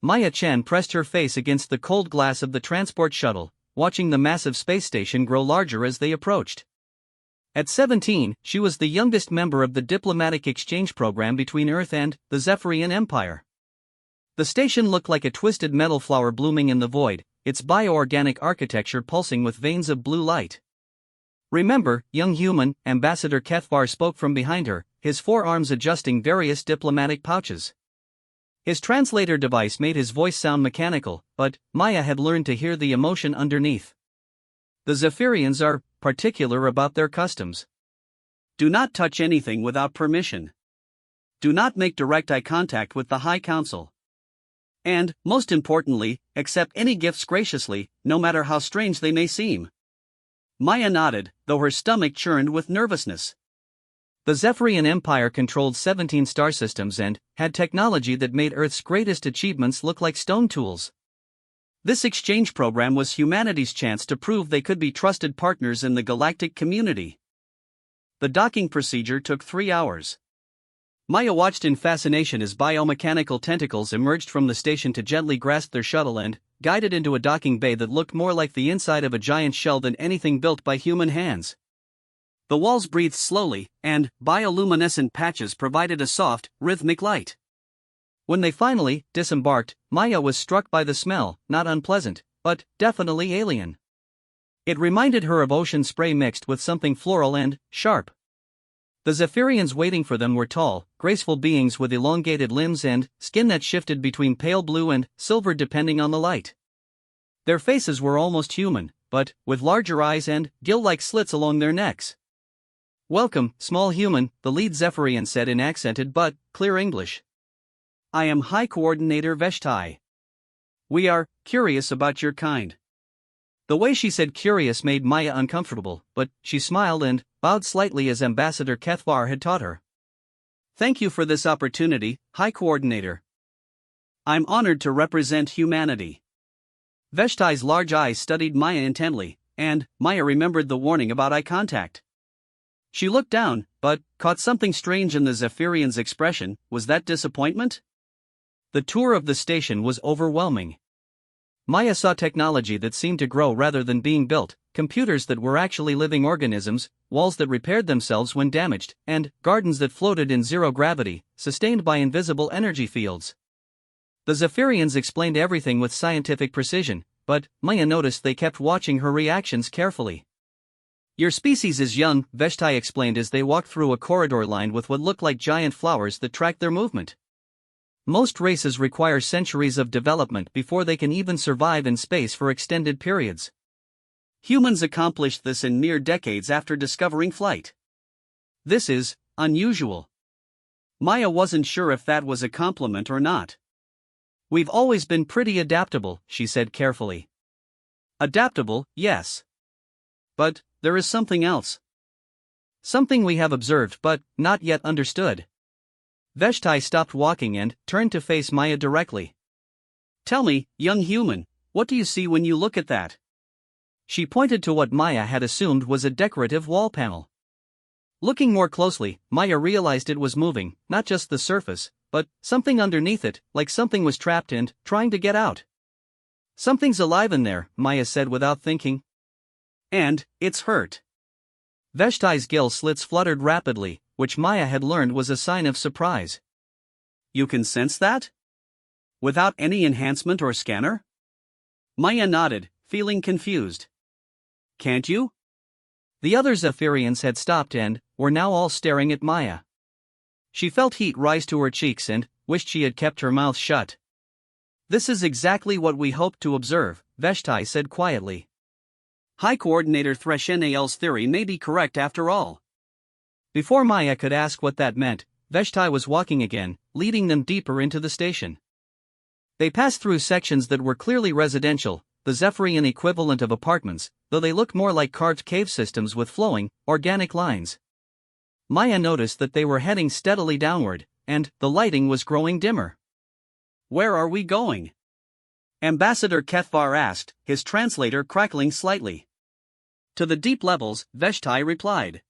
Maya Chen pressed her face against the cold glass of the transport shuttle, watching the massive space station grow larger as they approached. At 17, she was the youngest member of the diplomatic exchange program between Earth and the Zephyrian Empire. The station looked like a twisted metal flower blooming in the void, its bioorganic architecture pulsing with veins of blue light. "Remember, young human," Ambassador Kethvar spoke from behind her, his forearms adjusting various diplomatic pouches. His translator device made his voice sound mechanical, but Maya had learned to hear the emotion underneath. The Zephyrians are particular about their customs. Do not touch anything without permission. Do not make direct eye contact with the High Council. And, most importantly, accept any gifts graciously, no matter how strange they may seem. Maya nodded, though her stomach churned with nervousness. The Zephyrian Empire controlled 17 star systems and had technology that made Earth's greatest achievements look like stone tools. This exchange program was humanity's chance to prove they could be trusted partners in the galactic community. The docking procedure took 3 hours. Maya watched in fascination as biomechanical tentacles emerged from the station to gently grasp their shuttle and guided into a docking bay that looked more like the inside of a giant shell than anything built by human hands. The walls breathed slowly, and bioluminescent patches provided a soft, rhythmic light. When they finally disembarked, Maya was struck by the smell, not unpleasant, but definitely alien. It reminded her of ocean spray mixed with something floral and sharp. The Zephyrians waiting for them were tall, graceful beings with elongated limbs and skin that shifted between pale blue and silver depending on the light. Their faces were almost human, but with larger eyes and gill-like slits along their necks. "Welcome, small human," the lead Zephyrian said in accented but clear English. "I am High Coordinator Veshtai. We are curious about your kind." The way she said curious made Maya uncomfortable, but she smiled and bowed slightly as Ambassador Kethvar had taught her. "Thank you for this opportunity, High Coordinator. I'm honored to represent humanity." Veshtai's large eyes studied Maya intently, and Maya remembered the warning about eye contact. She looked down, but caught something strange in the Zephyrian's expression. Was that disappointment? The tour of the station was overwhelming. Maya saw technology that seemed to grow rather than being built, computers that were actually living organisms, walls that repaired themselves when damaged, and gardens that floated in zero gravity, sustained by invisible energy fields. The Zephyrians explained everything with scientific precision, but Maya noticed they kept watching her reactions carefully. "Your species is young," Veshtai explained as they walked through a corridor lined with what looked like giant flowers that tracked their movement. "Most races require centuries of development before they can even survive in space for extended periods. Humans accomplished this in mere decades after discovering flight. This is unusual." Maya wasn't sure if that was a compliment or not. "We've always been pretty adaptable," she said carefully. "Adaptable, yes. But there is something else. Something we have observed but not yet understood." Veshtai stopped walking and turned to face Maya directly. "Tell me, young human, what do you see when you look at that?" She pointed to what Maya had assumed was a decorative wall panel. Looking more closely, Maya realized it was moving, not just the surface, but something underneath it, like something was trapped and trying to get out. "Something's alive in there," Maya said without thinking. "And it's hurt." Veshtai's gill slits fluttered rapidly, which Maya had learned was a sign of surprise. "You can sense that? Without any enhancement or scanner?" Maya nodded, feeling confused. "Can't you?" The other Zephyrians had stopped and were now all staring at Maya. She felt heat rise to her cheeks and wished she had kept her mouth shut. "This is exactly what we hoped to observe," Veshtai said quietly. "High Coordinator Threshenaal's theory may be correct after all." Before Maya could ask what that meant, Veshtai was walking again, leading them deeper into the station. They passed through sections that were clearly residential, the Zephyrian equivalent of apartments, though they looked more like carved cave systems with flowing, organic lines. Maya noticed that they were heading steadily downward, and the lighting was growing dimmer. "Where are we going?" Ambassador Kethvar asked, his translator crackling slightly. "To the deep levels," Veshtai replied.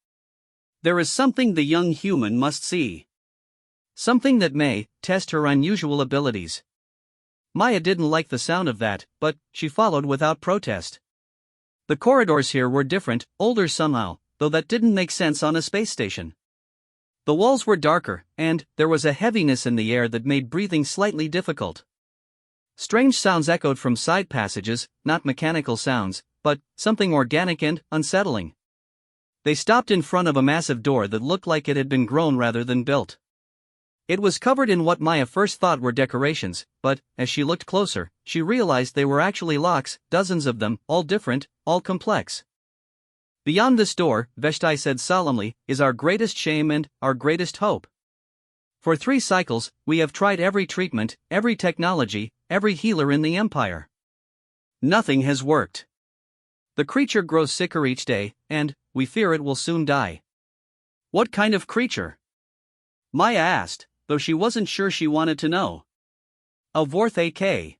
"There is something the young human must see. Something that may test her unusual abilities." Maya didn't like the sound of that, but she followed without protest. The corridors here were different, older somehow, though that didn't make sense on a space station. The walls were darker, and there was a heaviness in the air that made breathing slightly difficult. Strange sounds echoed from side passages, not mechanical sounds, but something organic and unsettling. They stopped in front of a massive door that looked like it had been grown rather than built. It was covered in what Maya first thought were decorations, but, as she looked closer, she realized they were actually locks, dozens of them, all different, all complex. Beyond this door, Veshtai said solemnly, is our greatest shame and our greatest hope. For 3 cycles, we have tried every treatment, every technology, every healer in the Empire. Nothing has worked. The creature grows sicker each day, and we fear it will soon die. What kind of creature? Maya asked, though she wasn't sure she wanted to know. A Vorth.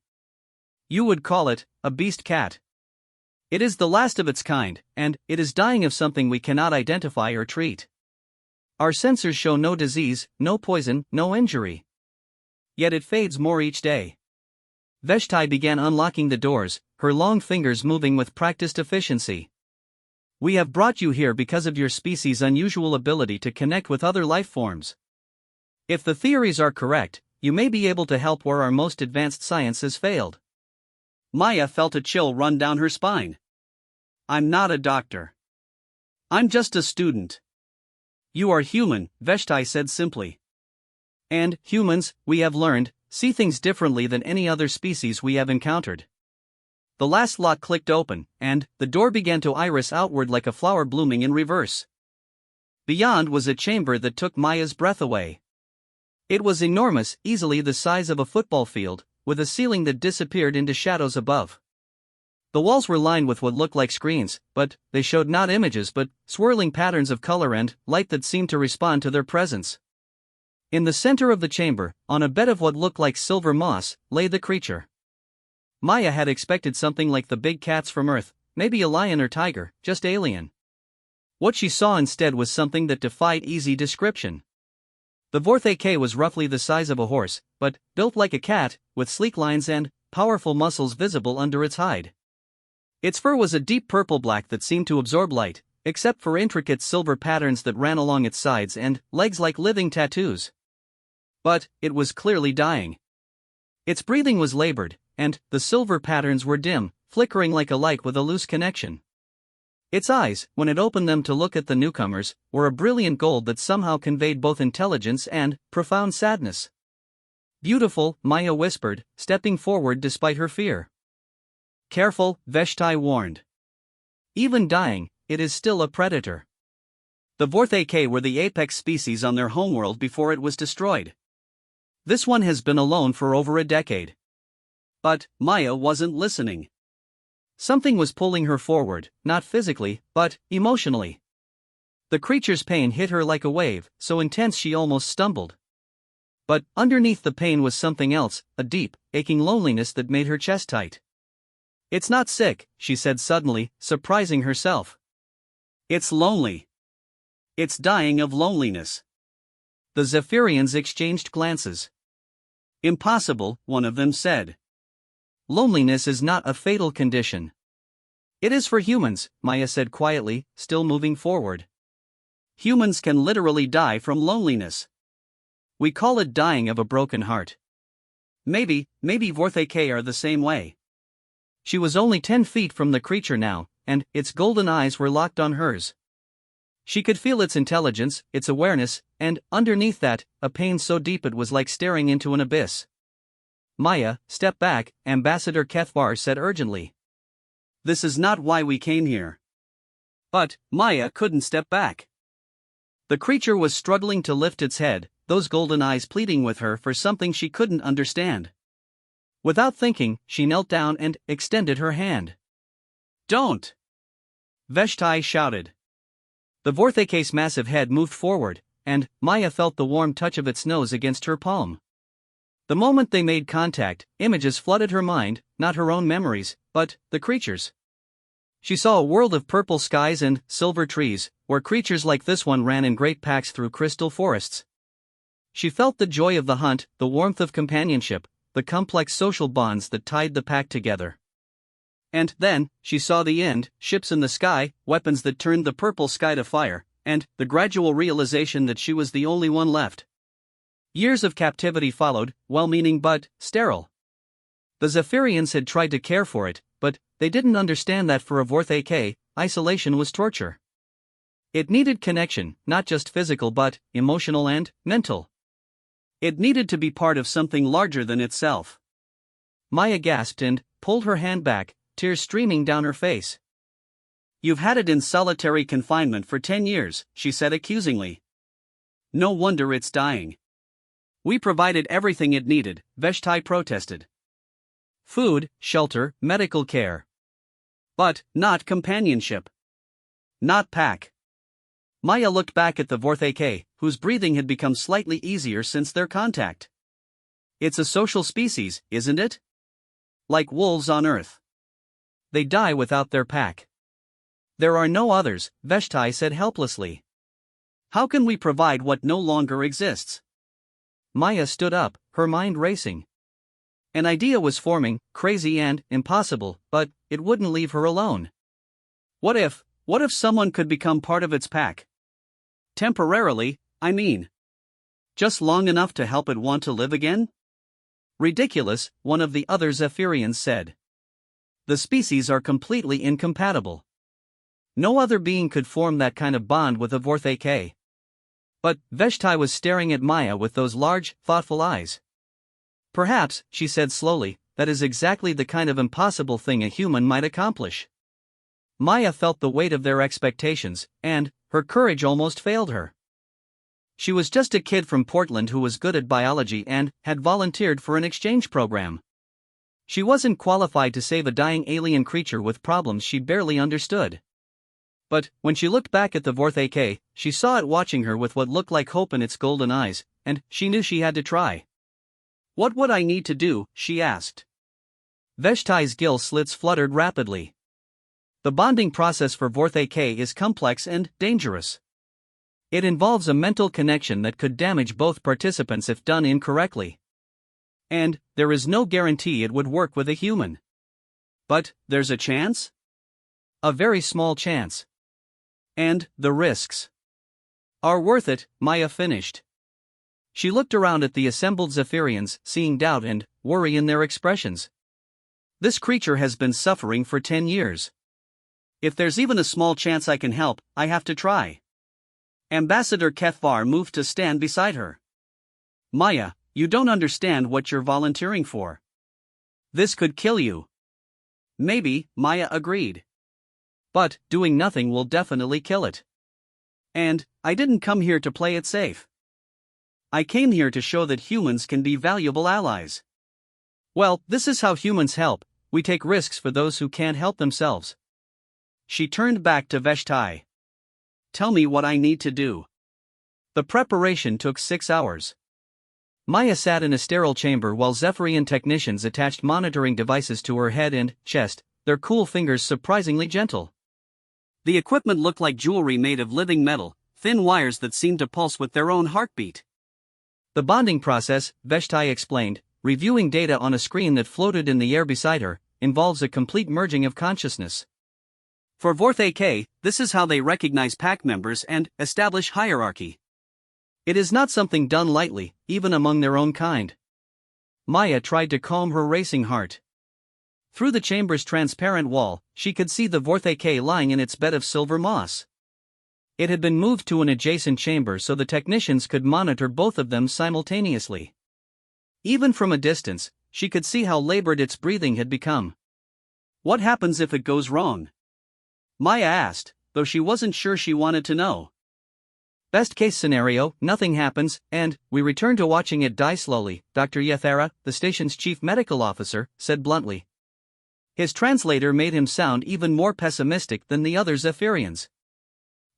You would call it a beast cat. It is the last of its kind, and it is dying of something we cannot identify or treat. Our sensors show no disease, no poison, no injury. Yet it fades more each day. Veshtai began unlocking the doors, her long fingers moving with practiced efficiency. We have brought you here because of your species' unusual ability to connect with other life forms. If the theories are correct, you may be able to help where our most advanced science has failed. Maya felt a chill run down her spine. I'm not a doctor. I'm just a student. You are human, Veshtai said simply. And, humans, we have learned, see things differently than any other species we have encountered. The last lock clicked open, and the door began to iris outward like a flower blooming in reverse. Beyond was a chamber that took Maya's breath away. It was enormous, easily the size of a football field, with a ceiling that disappeared into shadows above. The walls were lined with what looked like screens, but they showed not images but swirling patterns of color and light that seemed to respond to their presence. In the center of the chamber, on a bed of what looked like silver moss, lay the creature. Maya had expected something like the big cats from Earth, maybe a lion or tiger, just alien. What she saw instead was something that defied easy description. The Vorth was roughly the size of a horse, but built like a cat, with sleek lines and powerful muscles visible under its hide. Its fur was a deep purple-black that seemed to absorb light, except for intricate silver patterns that ran along its sides and legs like living tattoos. But it was clearly dying. Its breathing was labored, and the silver patterns were dim, flickering like a light with a loose connection. Its eyes, when it opened them to look at the newcomers, were a brilliant gold that somehow conveyed both intelligence and profound sadness. Beautiful, Maya whispered, stepping forward despite her fear. Careful, Veshtai warned. Even dying, it is still a predator. The Vorth were the apex species on their homeworld before it was destroyed. This one has been alone for over a decade. But Maya wasn't listening. Something was pulling her forward, not physically, but emotionally. The creature's pain hit her like a wave, so intense she almost stumbled. But underneath the pain was something else, a deep, aching loneliness that made her chest tight. It's not sick, she said suddenly, surprising herself. It's lonely. It's dying of loneliness. The Zephyrians exchanged glances. Impossible, one of them said. Loneliness is not a fatal condition. It is for humans, Maya said quietly, still moving forward. Humans can literally die from loneliness. We call it dying of a broken heart. Maybe Vorth are the same way. She was only 10 feet from the creature now, and its golden eyes were locked on hers. She could feel its intelligence, its awareness, and, underneath that, a pain so deep it was like staring into an abyss. Maya, step back, Ambassador Kethvar said urgently. This is not why we came here. But Maya couldn't step back. The creature was struggling to lift its head, those golden eyes pleading with her for something she couldn't understand. Without thinking, she knelt down and extended her hand. Don't! Veshtai shouted. The Vorth's massive head moved forward, and Maya felt the warm touch of its nose against her palm. The moment they made contact, images flooded her mind, not her own memories, but the creature's. She saw a world of purple skies and silver trees, where creatures like this one ran in great packs through crystal forests. She felt the joy of the hunt, the warmth of companionship, the complex social bonds that tied the pack together. And then, she saw the end: ships in the sky, weapons that turned the purple sky to fire, and the gradual realization that she was the only one left. Years of captivity followed, well-meaning but sterile. The Zephyrians had tried to care for it, but they didn't understand that for a Vorth AK, isolation was torture. It needed connection, not just physical but emotional and mental. It needed to be part of something larger than itself. Maya gasped and pulled her hand back, tears streaming down her face. "You've had it in solitary confinement for 10 years, she said accusingly. "No wonder it's dying." "We provided everything it needed," Veshtai protested. "Food, shelter, medical care. But not companionship. Not pack." Maya looked back at the Vorth AK, whose breathing had become slightly easier since their contact. "It's a social species, isn't it? Like wolves on Earth. They die without their pack." "There are no others," Veshtai said helplessly. "How can we provide what no longer exists?" Maya stood up, her mind racing. An idea was forming, crazy and impossible, but it wouldn't leave her alone. What if someone could become part of its pack? Temporarily, I mean. Just long enough to help it want to live again? "Ridiculous," one of the other Zephyrians said. "The species are completely incompatible. No other being could form that kind of bond with a Vorth AK." But Veshtai was staring at Maya with those large, thoughtful eyes. "Perhaps," she said slowly, "that is exactly the kind of impossible thing a human might accomplish." Maya felt the weight of their expectations, and her courage almost failed her. She was just a kid from Portland who was good at biology and had volunteered for an exchange program. She wasn't qualified to save a dying alien creature with problems she barely understood. But when she looked back at the Vorth AK, she saw it watching her with what looked like hope in its golden eyes, and she knew she had to try. "What would I need to do?" she asked. Veshtai's gill slits fluttered rapidly. "The bonding process for Vorth AK is complex and dangerous. It involves a mental connection that could damage both participants if done incorrectly. And there is no guarantee it would work with a human. But there's a chance? A very small chance. And the risks are worth it," Maya finished. She looked around at the assembled Zephyrians, seeing doubt and worry in their expressions. "This creature has been suffering for 10 years. If there's even a small chance I can help, I have to try." Ambassador Kefvar moved to stand beside her. "Maya, you don't understand what you're volunteering for. This could kill you." "Maybe," Maya agreed. "But doing nothing will definitely kill it. And I didn't come here to play it safe. I came here to show that humans can be valuable allies. Well, this is how humans help: we take risks for those who can't help themselves." She turned back to Veshtai. "Tell me what I need to do." The preparation took 6 hours. Maya sat in a sterile chamber while Zephyrian technicians attached monitoring devices to her head and chest, their cool fingers surprisingly gentle. The equipment looked like jewelry made of living metal, thin wires that seemed to pulse with their own heartbeat. "The bonding process," Veshtai explained, reviewing data on a screen that floated in the air beside her, "involves a complete merging of consciousness. For Vorth AK, this is how they recognize pack members and establish hierarchy. It is not something done lightly, even among their own kind." Maya tried to calm her racing heart. Through the chamber's transparent wall, she could see the Vorth AK lying in its bed of silver moss. It had been moved to an adjacent chamber so the technicians could monitor both of them simultaneously. Even from a distance, she could see how labored its breathing had become. "What happens if it goes wrong?" Maya asked, though she wasn't sure she wanted to know. "Best case scenario, nothing happens, and we return to watching it die slowly," Dr. Yethera, the station's chief medical officer, said bluntly. His translator made him sound even more pessimistic than the other Zephyrians.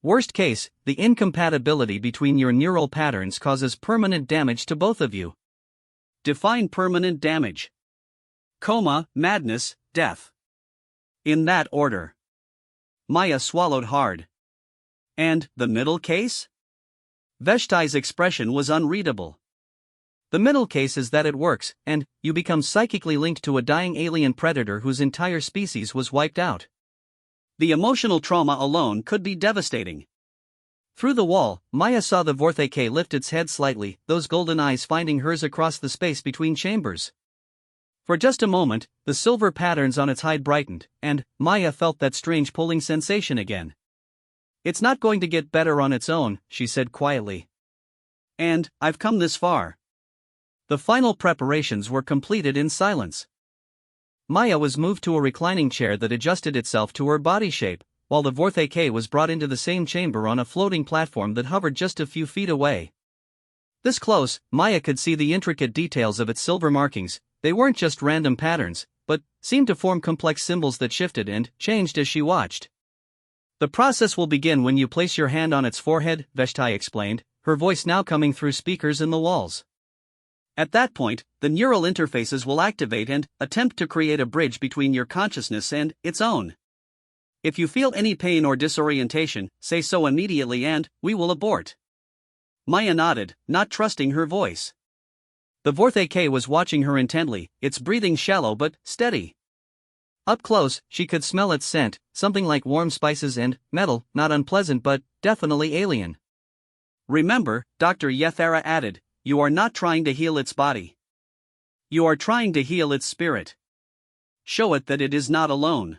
"Worst case, the incompatibility between your neural patterns causes permanent damage to both of you." Define permanent damage. Coma, madness, death. In that order. Maya swallowed hard. And the middle case? Veshtai's expression was unreadable. The middle case is that it works, and you become psychically linked to a dying alien predator whose entire species was wiped out. The emotional trauma alone could be devastating. Through the wall, Maya saw the Vorthake lift its head slightly, those golden eyes finding hers across the space between chambers. For just a moment, the silver patterns on its hide brightened, and Maya felt that strange pulling sensation again. "It's not going to get better on its own," she said quietly. "And I've come this far." The final preparations were completed in silence. Maya was moved to a reclining chair that adjusted itself to her body shape, while the Vorthake was brought into the same chamber on a floating platform that hovered just a few feet away. This close, Maya could see the intricate details of its silver markings. They weren't just random patterns, but seemed to form complex symbols that shifted and changed as she watched. "The process will begin when you place your hand on its forehead," Veshtai explained, her voice now coming through speakers in the walls. "At that point, the neural interfaces will activate and attempt to create a bridge between your consciousness and its own. If you feel any pain or disorientation, say so immediately and we will abort." Maya nodded, not trusting her voice. The Vorthake was watching her intently, its breathing shallow but steady. Up close, she could smell its scent, something like warm spices and metal, not unpleasant but definitely alien. "Remember," Dr. Yethara added, "you are not trying to heal its body. You are trying to heal its spirit. Show it that it is not alone."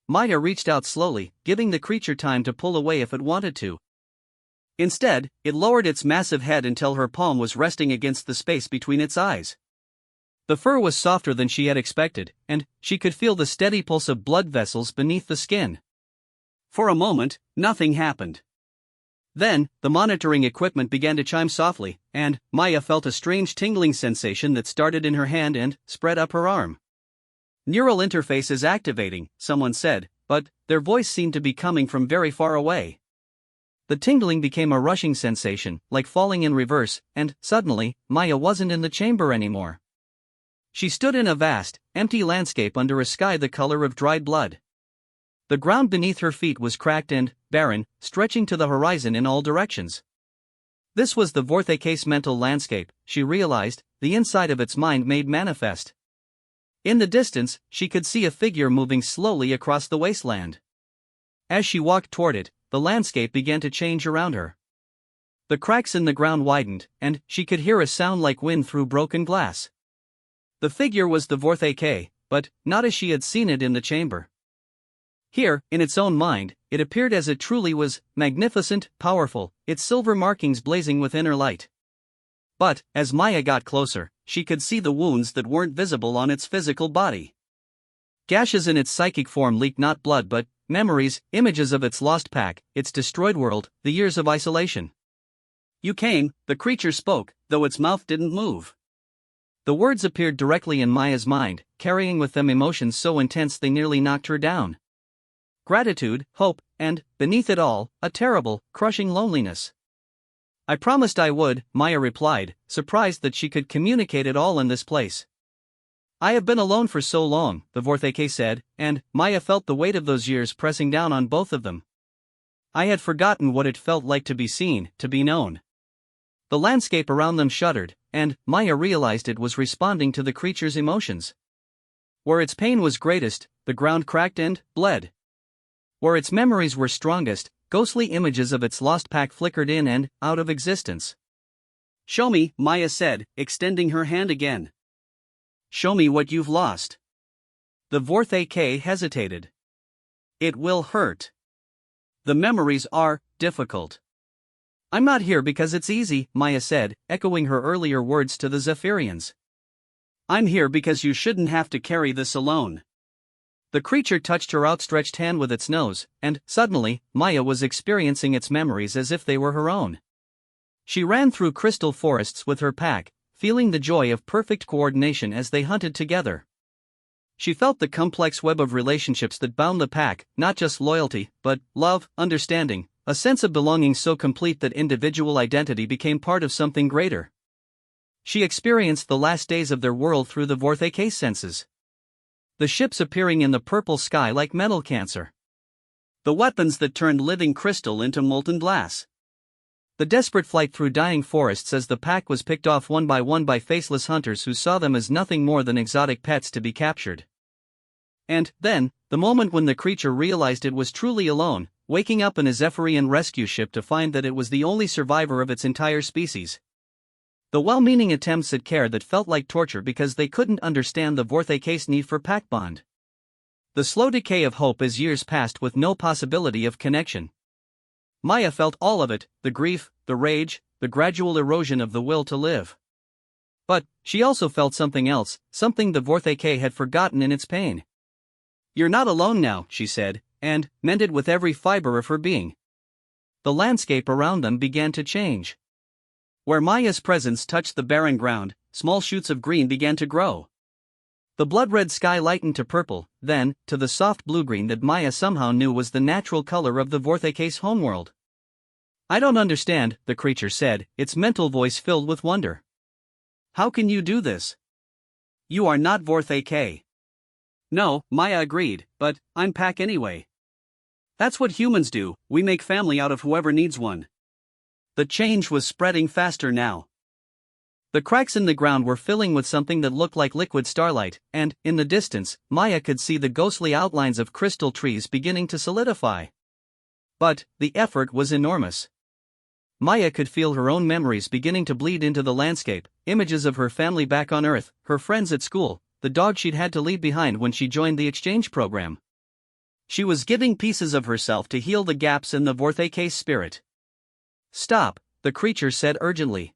Maya reached out slowly, giving the creature time to pull away if it wanted to. Instead, it lowered its massive head until her palm was resting against the space between its eyes. The fur was softer than she had expected, and she could feel the steady pulse of blood vessels beneath the skin. For a moment, nothing happened. Then, the monitoring equipment began to chime softly, and Maya felt a strange tingling sensation that started in her hand and spread up her arm. "Neural interface is activating," someone said, but their voice seemed to be coming from very far away. The tingling became a rushing sensation, like falling in reverse, and suddenly, Maya wasn't in the chamber anymore. She stood in a vast, empty landscape under a sky the color of dried blood. The ground beneath her feet was cracked and barren, stretching to the horizon in all directions. This was the Vorthake's mental landscape, she realized, the inside of its mind made manifest. In the distance, she could see a figure moving slowly across the wasteland. As she walked toward it, the landscape began to change around her. The cracks in the ground widened, and she could hear a sound like wind through broken glass. The figure was the Vorthake, but not as she had seen it in the chamber. Here, in its own mind, it appeared as it truly was, magnificent, powerful, its silver markings blazing with inner light. But, as Maya got closer, she could see the wounds that weren't visible on its physical body. Gashes in its psychic form leaked not blood but memories, images of its lost pack, its destroyed world, the years of isolation. "You came," the creature spoke, though its mouth didn't move. The words appeared directly in Maya's mind, carrying with them emotions so intense they nearly knocked her down. Gratitude, hope, and, beneath it all, a terrible, crushing loneliness. "I promised I would," Maya replied, surprised that she could communicate it all in this place. "I have been alone for so long," the Vorthake said, and Maya felt the weight of those years pressing down on both of them. "I had forgotten what it felt like to be seen, to be known." The landscape around them shuddered, and Maya realized it was responding to the creature's emotions. Where its pain was greatest, the ground cracked and bled. Where its memories were strongest, ghostly images of its lost pack flickered in and out of existence. "Show me," Maya said, extending her hand again. "Show me what you've lost." The Vorthake hesitated. "It will hurt. The memories are difficult." "I'm not here because it's easy," Maya said, echoing her earlier words to the Zephyrians. "I'm here because you shouldn't have to carry this alone." The creature touched her outstretched hand with its nose, and suddenly, Maya was experiencing its memories as if they were her own. She ran through crystal forests with her pack, feeling the joy of perfect coordination as they hunted together. She felt the complex web of relationships that bound the pack, not just loyalty, but love, understanding, a sense of belonging so complete that individual identity became part of something greater. She experienced the last days of their world through the Vorthake senses. The ships appearing in the purple sky like metal cancer. The weapons that turned living crystal into molten glass. The desperate flight through dying forests as the pack was picked off one by faceless hunters who saw them as nothing more than exotic pets to be captured. And, then, the moment when the creature realized it was truly alone, waking up in a Zephyrian rescue ship to find that it was the only survivor of its entire species. The well-meaning attempts at care that felt like torture because they couldn't understand the Vorthaka's need for pack bond. The slow decay of hope as years passed with no possibility of connection. Maya felt all of it, the grief, the rage, the gradual erosion of the will to live. But, she also felt something else, something the Vorthaka had forgotten in its pain. "You're not alone now," she said, and meant it with every fiber of her being. The landscape around them began to change. Where Maya's presence touched the barren ground, small shoots of green began to grow. The blood-red sky lightened to purple, then, to the soft blue-green that Maya somehow knew was the natural color of the Vorthaka's homeworld. "I don't understand," the creature said, its mental voice filled with wonder. "How can you do this? You are not Vorthaka." "No," Maya agreed, "but I'm pack anyway. That's what humans do, we make family out of whoever needs one." The change was spreading faster now. The cracks in the ground were filling with something that looked like liquid starlight, and, in the distance, Maya could see the ghostly outlines of crystal trees beginning to solidify. But, the effort was enormous. Maya could feel her own memories beginning to bleed into the landscape, images of her family back on Earth, her friends at school, the dog she'd had to leave behind when she joined the exchange program. She was giving pieces of herself to heal the gaps in the Vorthaka's spirit. "Stop," the creature said urgently.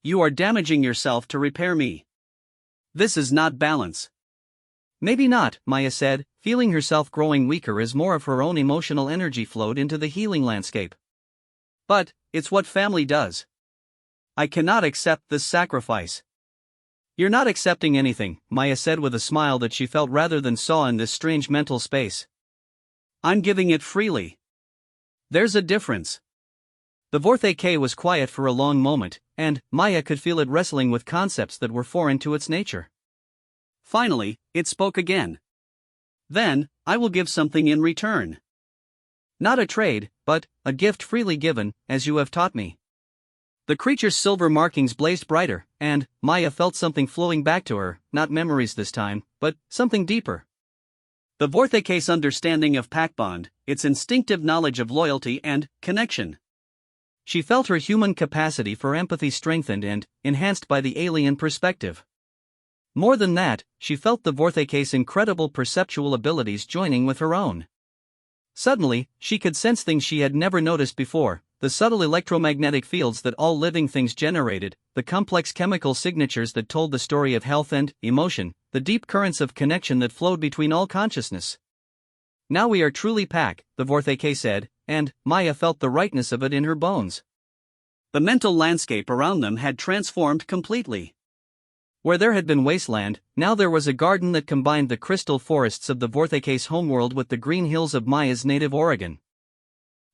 "You are damaging yourself to repair me. This is not balance." "Maybe not," Maya said, feeling herself growing weaker as more of her own emotional energy flowed into the healing landscape. "But, it's what family does. I cannot accept this sacrifice." "You're not accepting anything," Maya said with a smile that she felt rather than saw in this strange mental space. "I'm giving it freely. There's a difference." The Vorthaka was quiet for a long moment, and Maya could feel it wrestling with concepts that were foreign to its nature. Finally, it spoke again. "Then, I will give something in return. Not a trade, but a gift freely given, as you have taught me." The creature's silver markings blazed brighter, and Maya felt something flowing back to her, not memories this time, but something deeper. The Vorthaka's understanding of pack bond, its instinctive knowledge of loyalty and connection. She felt her human capacity for empathy strengthened and enhanced by the alien perspective. More than that, she felt the Vorthaka's incredible perceptual abilities joining with her own. Suddenly, she could sense things she had never noticed before, the subtle electromagnetic fields that all living things generated, the complex chemical signatures that told the story of health and emotion, the deep currents of connection that flowed between all consciousness. "Now we are truly pack," the Vorthaka said, and Maya felt the rightness of it in her bones. The mental landscape around them had transformed completely. Where there had been wasteland, now there was a garden that combined the crystal forests of the Vorthaka's homeworld with the green hills of Maya's native Oregon.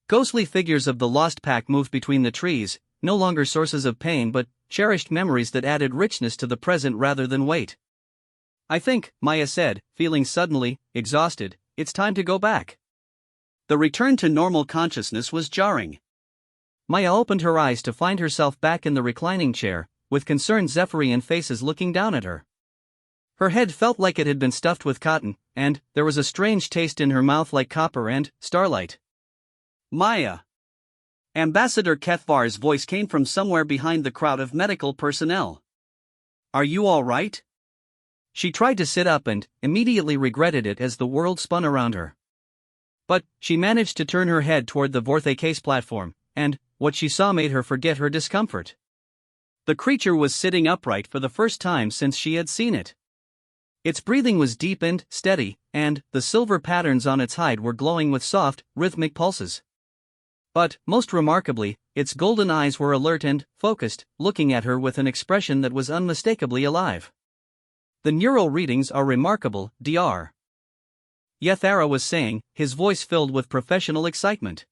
Ghostly figures of the lost pack moved between the trees, no longer sources of pain but cherished memories that added richness to the present rather than weight. "I think," Maya said, feeling suddenly exhausted, "it's time to go back." The return to normal consciousness was jarring. Maya opened her eyes to find herself back in the reclining chair, with concerned Zephyrian faces looking down at her. Her head felt like it had been stuffed with cotton, and there was a strange taste in her mouth like copper and starlight. "Maya!" Ambassador Kethvar's voice came from somewhere behind the crowd of medical personnel. "Are you all right?" She tried to sit up and immediately regretted it as the world spun around her. But she managed to turn her head toward the Vorthaka's platform, and what she saw made her forget her discomfort. The creature was sitting upright for the first time since she had seen it. Its breathing was deep and steady, and the silver patterns on its hide were glowing with soft, rhythmic pulses. But, most remarkably, its golden eyes were alert and focused, looking at her with an expression that was unmistakably alive. "The neural readings are remarkable, Dr. Yethara was saying, his voice filled with professional excitement.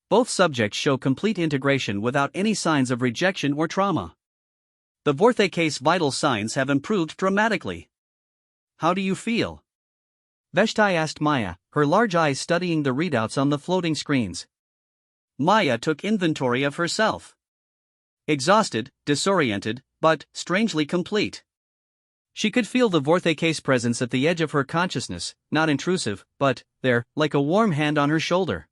"Both subjects show complete integration without any signs of rejection or trauma. The Vorthaka's vital signs have improved dramatically." "How do you feel?" Veshtai asked Maya, her large eyes studying the readouts on the floating screens. Maya took inventory of herself. Exhausted, disoriented, but strangely complete. She could feel the Vorthek's presence at the edge of her consciousness, not intrusive, but there, like a warm hand on her shoulder.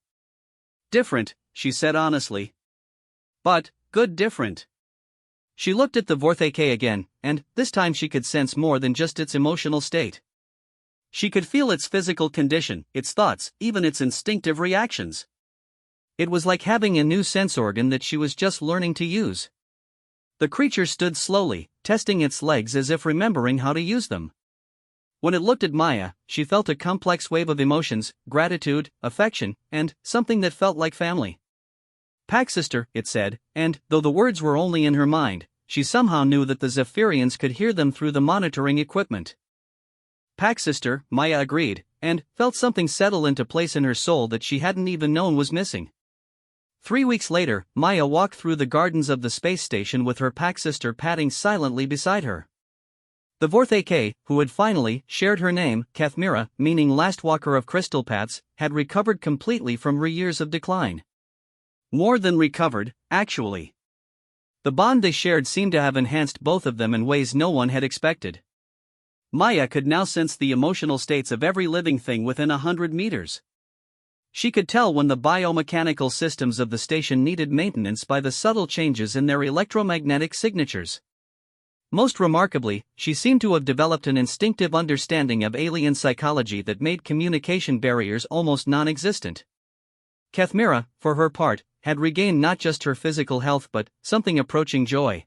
Different, she said honestly. But good different. She looked at the Vorthek again, and this time she could sense more than just its emotional state. She could feel its physical condition, its thoughts, even its instinctive reactions. It was like having a new sense organ that she was just learning to use. The creature stood slowly, testing its legs as if remembering how to use them. When it looked at Maya, she felt a complex wave of emotions, gratitude, affection, and something that felt like family. "Pack sister," it said, and, though the words were only in her mind, she somehow knew that the Zephyrians could hear them through the monitoring equipment. "Pack sister," Maya agreed, and felt something settle into place in her soul that she hadn't even known was missing. 3 weeks later, Maya walked through the gardens of the space station with her pack sister padding silently beside her. The Vorthek, who had finally shared her name, Kathmira, meaning last walker of crystal paths, had recovered completely from years of decline. More than recovered, actually. The bond they shared seemed to have enhanced both of them in ways no one had expected. Maya could now sense the emotional states of every living thing within 100 meters. She could tell when the biomechanical systems of the station needed maintenance by the subtle changes in their electromagnetic signatures. Most remarkably, she seemed to have developed an instinctive understanding of alien psychology that made communication barriers almost non-existent. Kathmira, for her part, had regained not just her physical health but something approaching joy.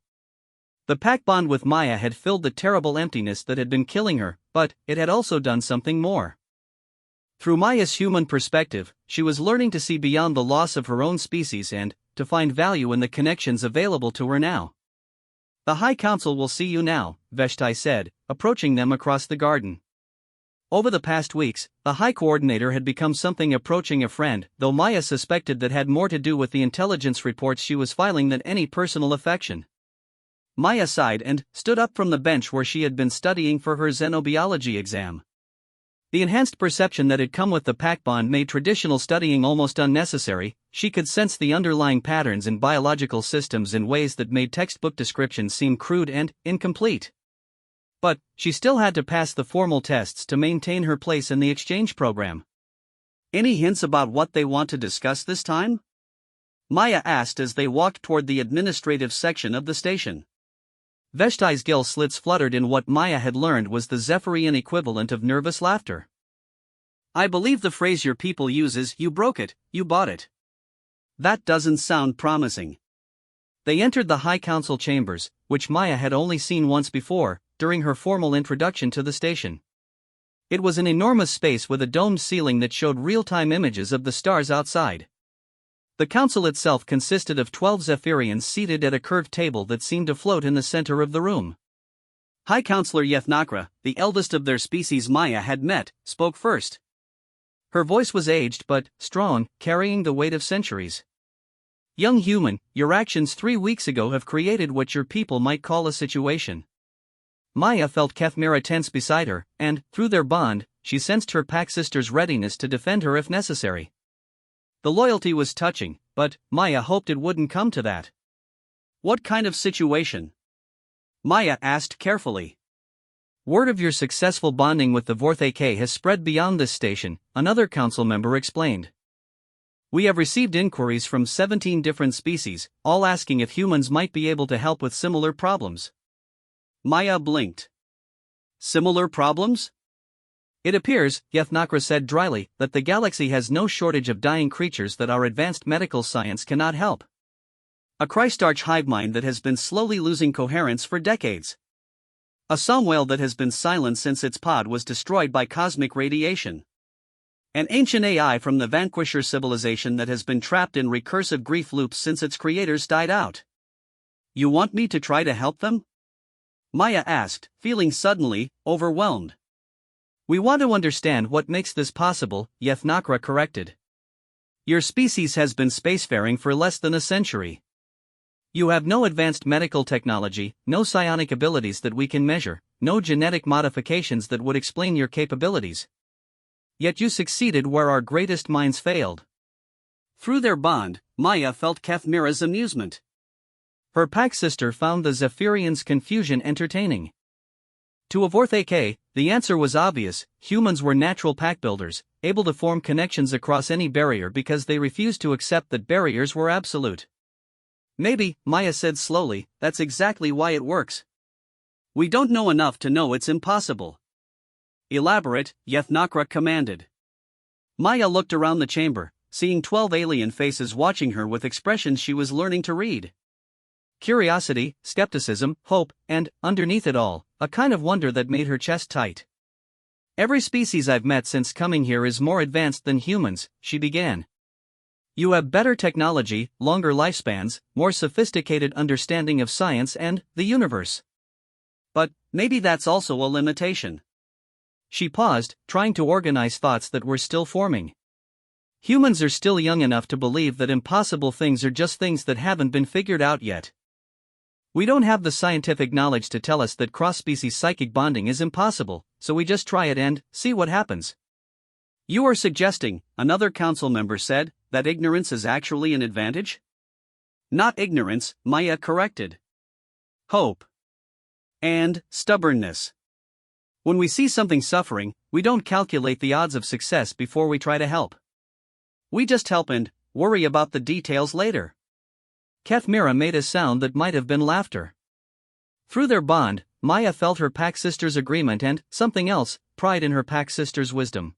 The pack bond with Maya had filled the terrible emptiness that had been killing her, but it had also done something more. Through Maya's human perspective, she was learning to see beyond the loss of her own species and to find value in the connections available to her now. "The High Council will see you now," Veshtai said, approaching them across the garden. Over the past weeks, the High Coordinator had become something approaching a friend, though Maya suspected that had more to do with the intelligence reports she was filing than any personal affection. Maya sighed and stood up from the bench where she had been studying for her xenobiology exam. The enhanced perception that had come with the pack bond made traditional studying almost unnecessary. She could sense the underlying patterns in biological systems in ways that made textbook descriptions seem crude and incomplete. But she still had to pass the formal tests to maintain her place in the exchange program. "Any hints about what they want to discuss this time?" Maya asked as they walked toward the administrative section of the station. Veshtai's gill slits fluttered in what Maya had learned was the Zephyrian equivalent of nervous laughter. "I believe the phrase your people uses, 'You broke it, you bought it.' That doesn't sound promising." They entered the High Council chambers, which Maya had only seen once before, during her formal introduction to the station. It was an enormous space with a domed ceiling that showed real-time images of the stars outside. The council itself consisted of 12 Zephyrians seated at a curved table that seemed to float in the center of the room. High Counselor Yethnakra, the eldest of their species Maya had met, spoke first. Her voice was aged but strong, carrying the weight of centuries. "Young human, your actions 3 weeks ago have created what your people might call a situation." Maya felt Kathmira tense beside her, and, through their bond, she sensed her pack sister's readiness to defend her if necessary. The loyalty was touching, but Maya hoped it wouldn't come to that. "What kind of situation?" Maya asked carefully. "Word of your successful bonding with the Vorthek has spread beyond this station," another council member explained. "We have received inquiries from 17 different species, all asking if humans might be able to help with similar problems." Maya blinked. "Similar problems?" "It appears," Yethnakra said dryly, "that the galaxy has no shortage of dying creatures that our advanced medical science cannot help. A Christarch hive mind that has been slowly losing coherence for decades. A somwhale that has been silent since its pod was destroyed by cosmic radiation. An ancient AI from the Vanquisher civilization that has been trapped in recursive grief loops since its creators died out. You want me to try to help them?" Maya asked, feeling suddenly overwhelmed. "We want to understand what makes this possible," Yethnakra corrected. "Your species has been spacefaring for less than a century. You have no advanced medical technology, no psionic abilities that we can measure, no genetic modifications that would explain your capabilities. Yet you succeeded where our greatest minds failed. Through their bond, Maya felt Kathmira's amusement. Her pack sister found the Zephyrians' confusion entertaining. To Avorth AK, the answer was obvious: humans were natural pack builders, able to form connections across any barrier because they refused to accept that barriers were absolute. Maybe, Maya said slowly, that's exactly why it works. We don't know enough to know it's impossible. Elaborate, Yethnakra commanded. Maya looked around the chamber, seeing 12 alien faces watching her with expressions she was learning to read. Curiosity, skepticism, hope, and, underneath it all, a kind of wonder that made her chest tight. Every species I've met since coming here is more advanced than humans, she began. You have better technology, longer lifespans, more sophisticated understanding of science and the universe. But maybe that's also a limitation. She paused, trying to organize thoughts that were still forming. Humans are still young enough to believe that impossible things are just things that haven't been figured out yet. We don't have the scientific knowledge to tell us that cross-species psychic bonding is impossible, so we just try it and see what happens. You are suggesting, another council member said, that ignorance is actually an advantage? Not ignorance, Maya corrected. Hope. And stubbornness. When we see something suffering, we don't calculate the odds of success before we try to help. We just help and worry about the details later. Kathmira made a sound that might have been laughter. Through their bond, Maya felt her pack sister's agreement and, something else, pride in her pack sister's wisdom.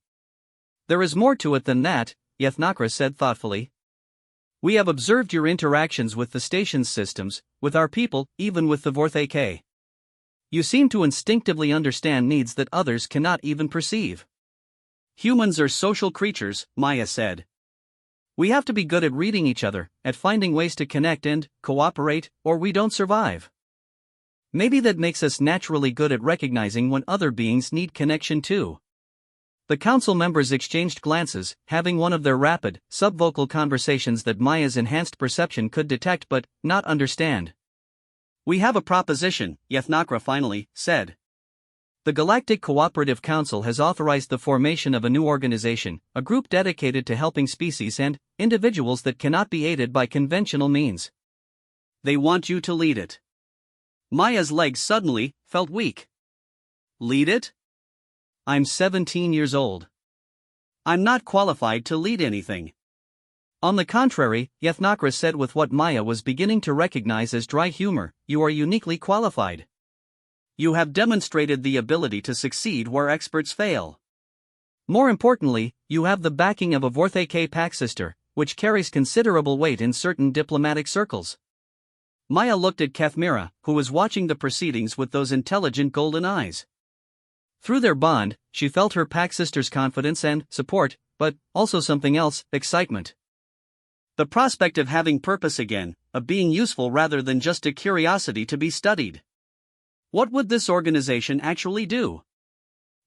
There is more to it than that, Yethnakra said thoughtfully. We have observed your interactions with the station's systems, with our people, even with the Vorth AK. You seem to instinctively understand needs that others cannot even perceive. Humans are social creatures, Maya said. We have to be good at reading each other, at finding ways to connect and cooperate, or we don't survive. Maybe that makes us naturally good at recognizing when other beings need connection too. The council members exchanged glances, having one of their rapid, subvocal conversations that Maya's enhanced perception could detect but not understand. We have a proposition, Yethnakra finally said. The Galactic Cooperative Council has authorized the formation of a new organization, a group dedicated to helping species and individuals that cannot be aided by conventional means. They want you to lead it. Maya's legs suddenly felt weak. Lead it? I'm 17 years old. I'm not qualified to lead anything. On the contrary, Yethnakra said with what Maya was beginning to recognize as dry humor, you are uniquely qualified. You have demonstrated the ability to succeed where experts fail. More importantly, you have the backing of a Vorth AK pack sister, which carries considerable weight in certain diplomatic circles. Maya looked at Kathmira, who was watching the proceedings with those intelligent golden eyes. Through their bond, she felt her pack sister's confidence and support, but also something else, excitement. The prospect of having purpose again, of being useful rather than just a curiosity to be studied. What would this organization actually do?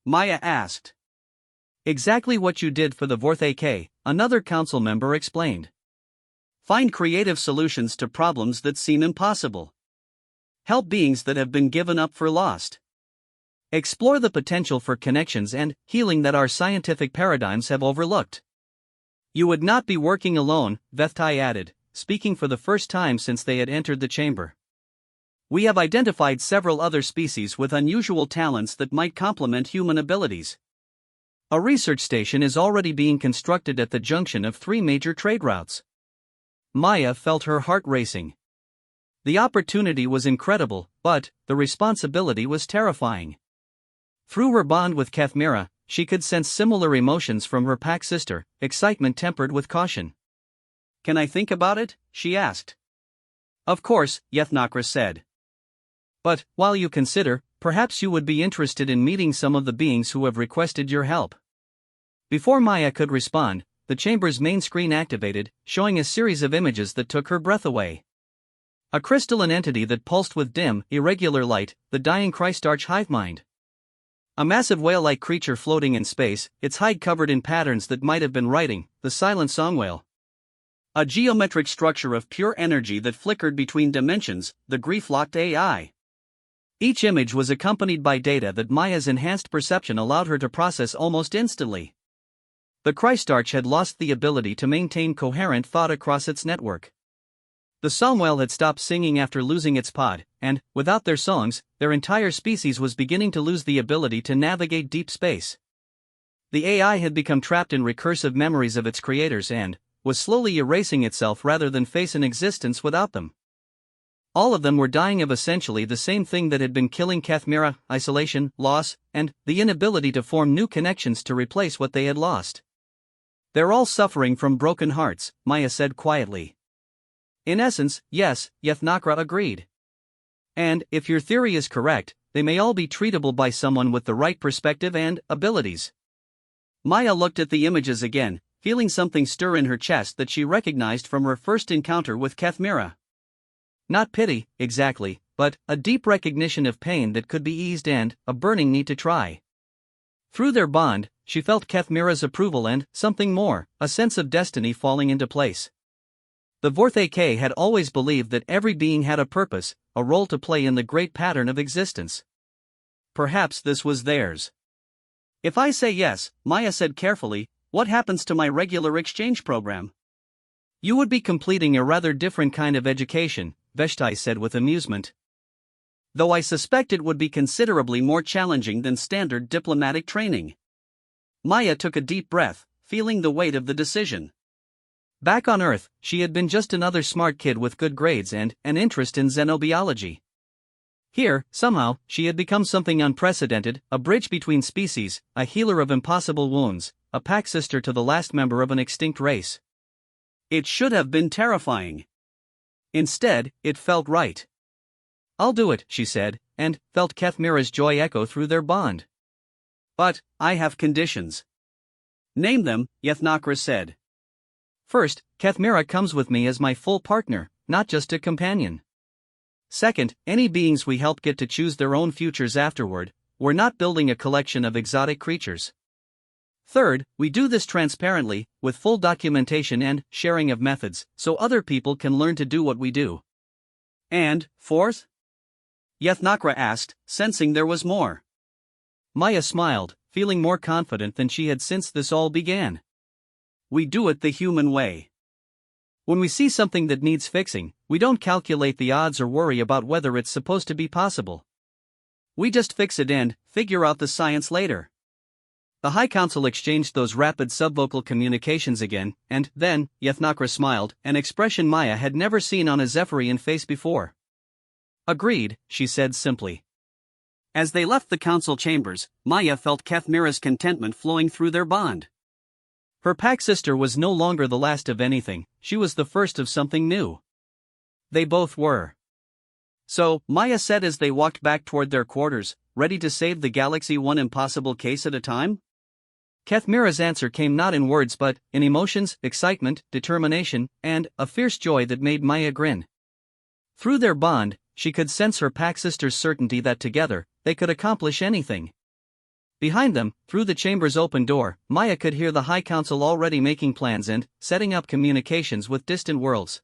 Maya asked. Exactly what you did for the Vorth AK, another council member explained. Find creative solutions to problems that seem impossible. Help beings that have been given up for lost. Explore the potential for connections and healing that our scientific paradigms have overlooked. You would not be working alone, Vethtai added, speaking for the first time since they had entered the chamber. We have identified several other species with unusual talents that might complement human abilities. A research station is already being constructed at the junction of 3 major trade routes. Maya felt her heart racing. The opportunity was incredible, but the responsibility was terrifying. Through her bond with Kathmira, she could sense similar emotions from her pack sister, excitement tempered with caution. Can I think about it? She asked. Of course, Yethnakra said. But, while you consider, perhaps you would be interested in meeting some of the beings who have requested your help. Before Maya could respond, the chamber's main screen activated, showing a series of images that took her breath away. A crystalline entity that pulsed with dim, irregular light, the dying Christarch hive mind. A massive whale-like creature floating in space, its hide covered in patterns that might have been writing, the silent song whale. A geometric structure of pure energy that flickered between dimensions, the grief-locked AI. Each image was accompanied by data that Maya's enhanced perception allowed her to process almost instantly. The Christarch had lost the ability to maintain coherent thought across its network. The Somwell had stopped singing after losing its pod, and, without their songs, their entire species was beginning to lose the ability to navigate deep space. The AI had become trapped in recursive memories of its creators and was slowly erasing itself rather than face an existence without them. All of them were dying of essentially the same thing that had been killing Kathmira: isolation, loss, and the inability to form new connections to replace what they had lost. "They're all suffering from broken hearts," Maya said quietly. "In essence, yes," Yethnakra agreed. "And, if your theory is correct, they may all be treatable by someone with the right perspective and abilities." Maya looked at the images again, feeling something stir in her chest that she recognized from her first encounter with Kathmira. Not pity, exactly, but a deep recognition of pain that could be eased and a burning need to try. Through their bond, she felt Kathmira's approval and, something more, a sense of destiny falling into place. The Vorthak had always believed that every being had a purpose, a role to play in the great pattern of existence. Perhaps this was theirs. "If I say yes," Maya said carefully, "what happens to my regular exchange program?" "You would be completing a rather different kind of education," Veshtai said with amusement. "Though I suspect it would be considerably more challenging than standard diplomatic training." Maya took a deep breath, feeling the weight of the decision. Back on Earth, she had been just another smart kid with good grades and an interest in xenobiology. Here, somehow, she had become something unprecedented, a bridge between species, a healer of impossible wounds, a pack sister to the last member of an extinct race. It should have been terrifying. Instead, it felt right. "I'll do it," she said, and felt Kathmira's joy echo through their bond. "But, I have conditions." "Name them," Yethnakra said. "First, Kathmira comes with me as my full partner, not just a companion. Second, any beings we help get to choose their own futures afterward. We're not building a collection of exotic creatures. Third, we do this transparently, with full documentation and sharing of methods, so other people can learn to do what we do." "And, fourth?" Yethnakra asked, sensing there was more. Maya smiled, feeling more confident than she had since this all began. "We do it the human way. When we see something that needs fixing, we don't calculate the odds or worry about whether it's supposed to be possible. We just fix it and figure out the science later." The High Council exchanged those rapid subvocal communications again, and then, Yethnakra smiled, an expression Maya had never seen on a Zephyrian face before. "Agreed," she said simply. As they left the council chambers, Maya felt Kathmira's contentment flowing through their bond. Her pack sister was no longer the last of anything, she was the first of something new. They both were. "So," Maya said as they walked back toward their quarters, "ready to save the galaxy one impossible case at a time?" Kathmira's answer came not in words but in emotions, excitement, determination, and a fierce joy that made Maya grin. Through their bond, she could sense her pack sister's certainty that together, they could accomplish anything. Behind them, through the chamber's open door, Maya could hear the High Council already making plans and setting up communications with distant worlds.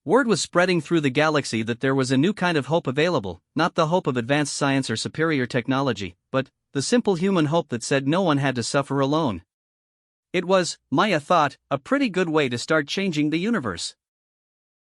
Word was spreading through the galaxy that there was a new kind of hope available, not the hope of advanced science or superior technology, but the simple human hope that said no one had to suffer alone. It was, Maya thought, a pretty good way to start changing the universe.